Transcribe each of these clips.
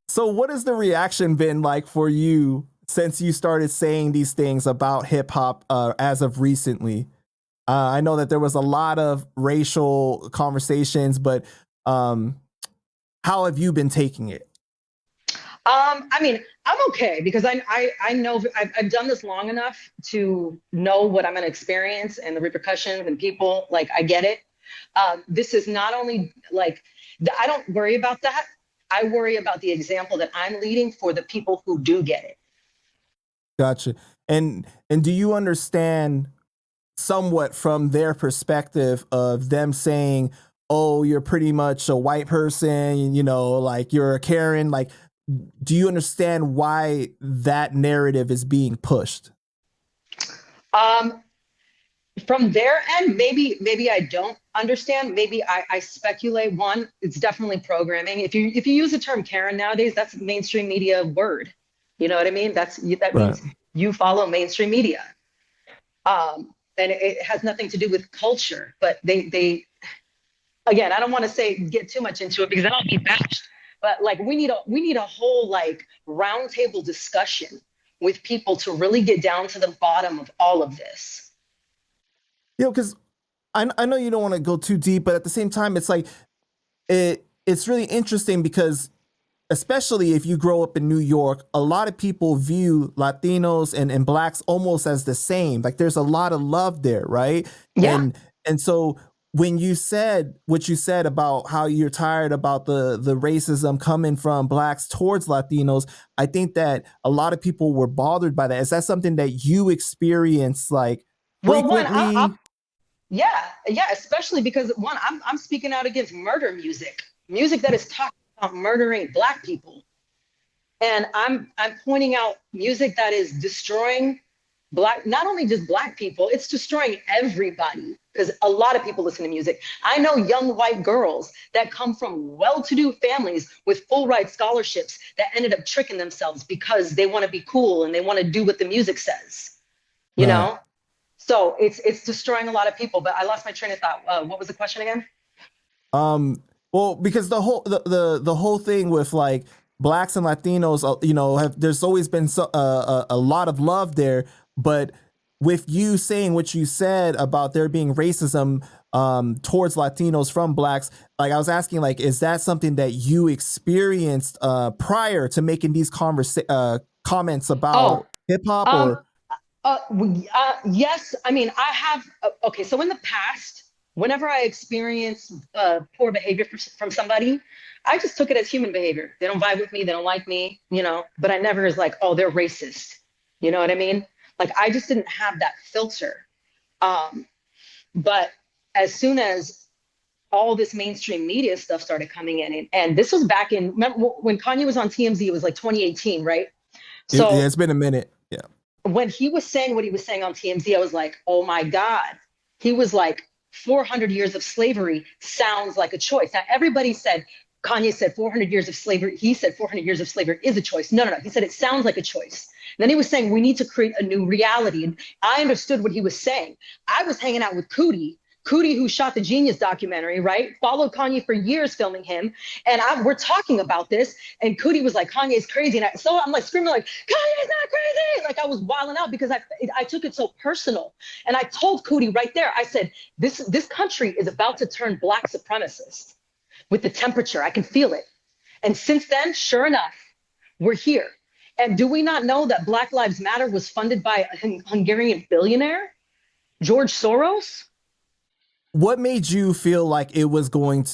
So what has the reaction been like for you since you started saying these things about hip hop as of recently? I know that there was a lot of racial conversations, but how have you been taking it? I mean, I'm okay because I know I've done this long enough to know what I'm going to experience and the repercussions and people. Like, I get it. This is not only like I don't worry about that. I worry about the example that I'm leading for the people who do get it. Gotcha. And do you understand somewhat from their perspective of them saying, "Oh, you're pretty much a white person, you know, like you're a Karen." Like, do you understand why that narrative is being pushed? Um, from their end, maybe I don't understand. Maybe I speculate. One, it's definitely programming. If you use the term Karen nowadays, that's a mainstream media word. You know what I mean? That Right. means you follow mainstream media. And it has nothing to do with culture. But they again, I don't want to say get too much into it because then I'll be bashed. But like we need a whole like roundtable discussion with people to really get down to the bottom of all of this. You know, because I know you don't want to go too deep, but at the same time, it's like it's really interesting because especially if you grow up in New York, a lot of people view Latinos and blacks almost as the same. Like there's a lot of love there, right? Yeah. And so when you said what you said about how you're tired about the racism coming from blacks towards Latinos, I think that a lot of people were bothered by that. Is that something that you experience like Well, one, I frequently? yeah, especially because one, I'm speaking out against murder music, music that is talking about murdering black people, and I'm pointing out music that is destroying black, not only just black people, it's destroying everybody because a lot of people listen to music. I know young white girls that come from well-to-do families with full ride scholarships that ended up tricking themselves because they want to be cool and they want to do what the music says, you Right. know? So it's destroying a lot of people. But I lost my train of thought. What was the question again? Well, because the whole thing with like blacks and Latinos, you know, there's always been a lot of love there, but with you saying what you said about there being racism towards Latinos from blacks, like I was asking, like, is that something that you experienced prior to making these comments Oh, about hip hop, um, or yes. I mean, I have. Okay, so in the past, whenever I experience poor behavior from somebody, I just took it as human behavior. They don't vibe with me. They don't like me. But I never is like, oh, they're racist. You know what I mean? Like I just didn't have that filter. Um, but as soon as all this mainstream media stuff started coming in, and this was back in, remember when Kanye was on TMZ, it was like 2018, right? So it's been a minute. Yeah. when he was saying what he was saying on TMZ, I was like, oh my God. He was like, 400 years of slavery sounds like a choice. Now, everybody said, Kanye said 400 years of slavery. He said 400 years of slavery is a choice. No, no, no. He said it sounds like a choice. And then he was saying we need to create a new reality. And I understood what he was saying. I was hanging out with Cootie, who shot the Genius documentary, right? Followed Kanye for years filming him. And we're talking about this. And Cootie was like, Kanye's crazy. And so I'm like screaming like, Kanye's not crazy. Like I was wilding out because I took it so personal. And I told Cootie right there, I said, this country is about to turn black supremacist with the temperature. I can feel it. And since then, sure enough, we're here. And do we not know that Black Lives Matter was funded by a Hungarian billionaire, George Soros? What made you feel like it was going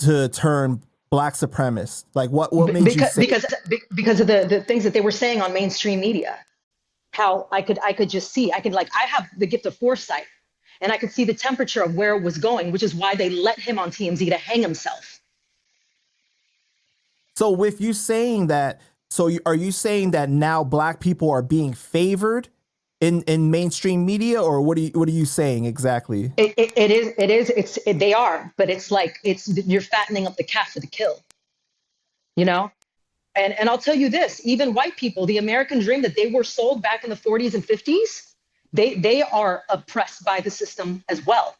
to turn black supremacist? Like what made you because say? because because of the things that they were saying on mainstream media. How I could just see. I have the gift of foresight, and I could see the temperature of where it was going, which is why they let him on TMZ to hang himself. So with you saying that, are you saying that now black people are being favored in mainstream media, or what are you saying exactly? They are, but it's like you're fattening up the calf for the kill, you know. And I'll tell you this: even white people, the American dream that they were sold back in the 40s and 50s, they are oppressed by the system as well.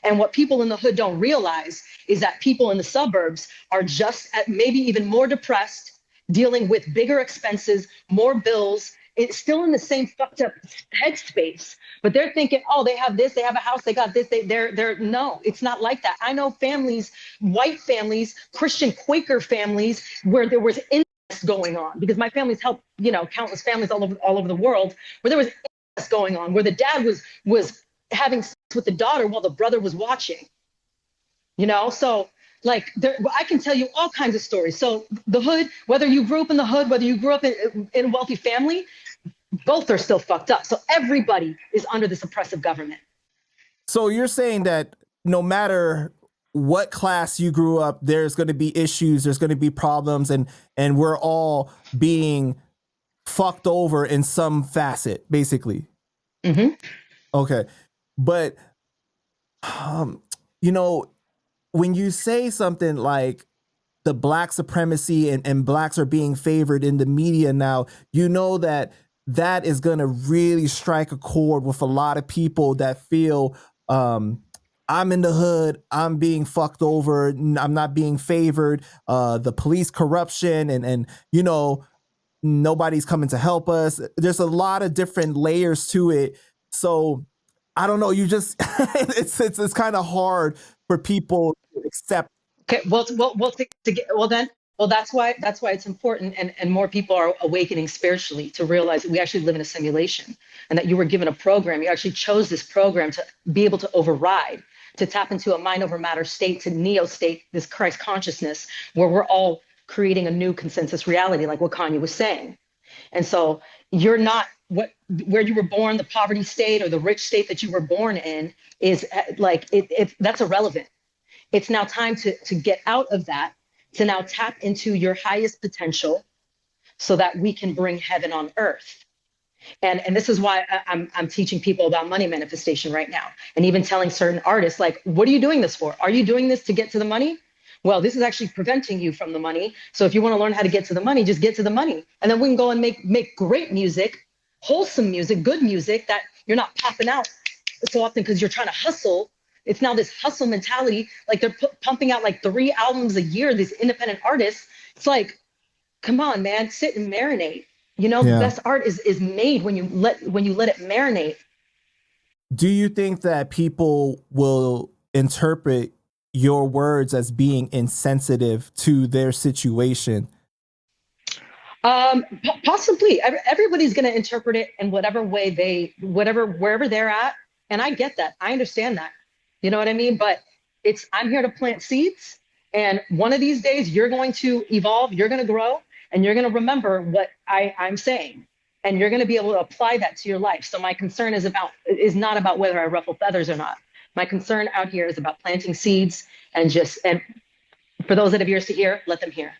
And what people in the hood don't realize is that people in the suburbs are just at maybe even more depressed, dealing with bigger expenses, more bills. It's still in the same fucked up headspace, but they're thinking, oh, they have this, they have a house, they got this, they're no, it's not like that. I know families, white families, Christian Quaker families, where there was incest going on, because my family's helped, countless families all over the world, where there was incest going on, where the dad was having sex with the daughter while the brother was watching. So like I can tell you all kinds of stories. So the hood, whether you grew up in the hood, whether you grew up in a wealthy family, both are still fucked up. So everybody is under this oppressive government. So you're saying that no matter what class you grew up, there's going to be issues, there's going to be problems, and we're all being fucked over in some facet, basically. Mm-hmm. Okay, but when you say something like the black supremacy and blacks are being favored in the media now, that is going to really strike a chord with a lot of people that feel I'm in the hood, I'm being fucked over, I'm not being favored, the police corruption and nobody's coming to help us. There's a lot of different layers to it. So I don't know, you just it's kind of hard for people to accept. Okay, that's why it's important, and more people are awakening spiritually to realize that we actually live in a simulation, and that you were given a program. You actually chose this program to be able to override, to tap into a mind over matter state, to neo state, this Christ consciousness, where we're all creating a new consensus reality, like what Kanye was saying. And so you're not where you were born, the poverty state or the rich state that you were born in is like that's irrelevant. It's now time to get out of that, to now tap into your highest potential so that we can bring heaven on earth. And this is why I'm teaching people about money manifestation right now, and even telling certain artists, like, what are you doing this for? Are you doing this to get to the money? Well, this is actually preventing you from the money. So if you want to learn how to get to the money, just get to the money. And then we can go and make great music, wholesome music, good music that you're not popping out so often because you're trying to hustle. It's now this hustle mentality. Like they're pumping out like 3 albums a year, these independent artists. It's like, come on, man, sit and marinate. The best art is made when you let it marinate. Do you think that people will interpret your words as being insensitive to their situation? Possibly. Everybody's going to interpret it in whatever way wherever they're at. And I get that. I understand that. You know what I mean? But I'm here to plant seeds. And one of these days you're going to evolve, you're going to grow, and you're going to remember what I'm saying. And you're going to be able to apply that to your life. So my concern is not about whether I ruffle feathers or not. My concern out here is about planting seeds, and for those that have ears to hear, let them hear.